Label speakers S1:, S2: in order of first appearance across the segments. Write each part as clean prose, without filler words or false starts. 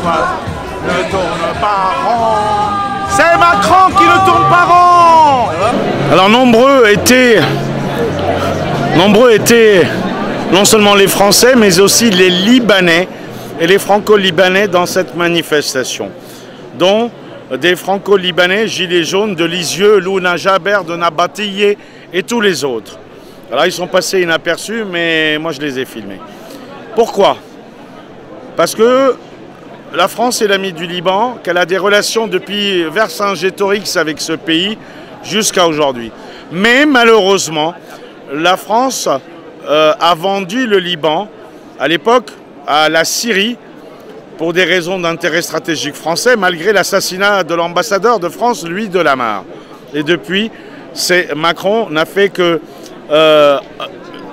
S1: ne tourne pas rond. C'est Macron qui ne tourne pas rond. Alors nombreux étaient non seulement les Français, mais aussi les Libanais et les Franco-Libanais dans cette manifestation, dont des Franco-Libanais, Gilets jaunes de Lisieux, Louna Jaber, de Nabatillé et tous les autres. Alors ils sont passés inaperçus, mais moi je les ai filmés. Pourquoi? Parce que la France est l'amie du Liban, qu'elle a des relations depuis Vercingétorix avec ce pays jusqu'à aujourd'hui. Mais malheureusement, la France a vendu le Liban à l'époque à la Syrie pour des raisons d'intérêt stratégique français, malgré l'assassinat de l'ambassadeur de France, Louis Delamarre. Et depuis, Macron n'a fait que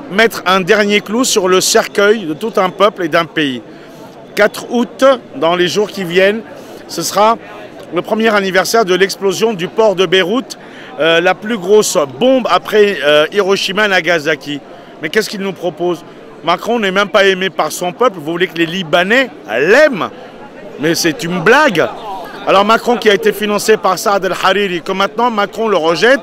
S1: mettre un dernier clou sur le cercueil de tout un peuple et d'un pays. 4 août, dans les jours qui viennent, ce sera le premier anniversaire de l'explosion du port de Beyrouth, la plus grosse bombe après Hiroshima et Nagasaki. Mais qu'est-ce qu'il nous propose? Macron n'est même pas aimé par son peuple. Vous voulez que les Libanais l'aiment? Mais c'est une blague. Alors Macron qui a été financé par Saad el-Hariri, que maintenant Macron le rejette,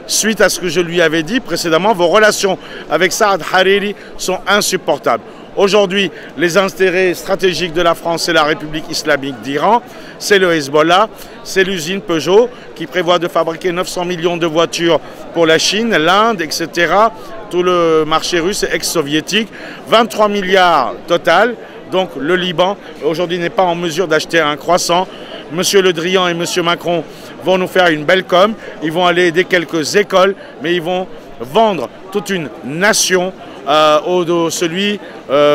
S1: suite à ce que je lui avais dit précédemment, vos relations avec Saad el-Hariri sont insupportables. Aujourd'hui, les intérêts stratégiques de la France, c'est la République islamique d'Iran, c'est le Hezbollah, c'est l'usine Peugeot qui prévoit de fabriquer 900 millions de voitures pour la Chine, l'Inde, etc. Tout le marché russe est ex-soviétique, 23 milliards total. Donc le Liban, aujourd'hui, n'est pas en mesure d'acheter un croissant. Monsieur Le Drian et Monsieur Macron vont nous faire une belle com. Ils vont aller aider quelques écoles, mais ils vont vendre toute une nation celui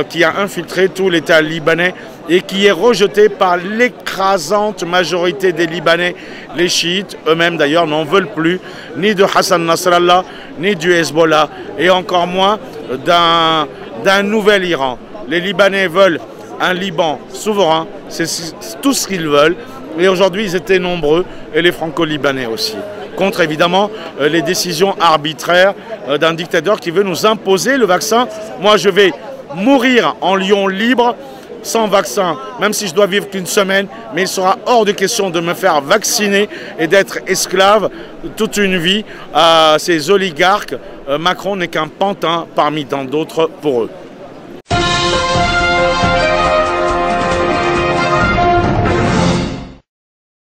S1: qui a infiltré tout l'État libanais et qui est rejeté par l'écrasante majorité des Libanais. Les chiites, eux-mêmes d'ailleurs, n'en veulent plus, ni de Hassan Nasrallah, ni du Hezbollah, et encore moins d'un nouvel Iran. Les Libanais veulent un Liban souverain, c'est tout ce qu'ils veulent, et aujourd'hui ils étaient nombreux, et les Franco-Libanais aussi, contre évidemment les décisions arbitraires d'un dictateur qui veut nous imposer le vaccin. Moi je vais mourir en lion libre, sans vaccin, même si je dois vivre qu'une semaine, mais il sera hors de question de me faire vacciner et d'être esclave toute une vie à ces oligarques. Macron n'est qu'un pantin parmi tant d'autres pour eux.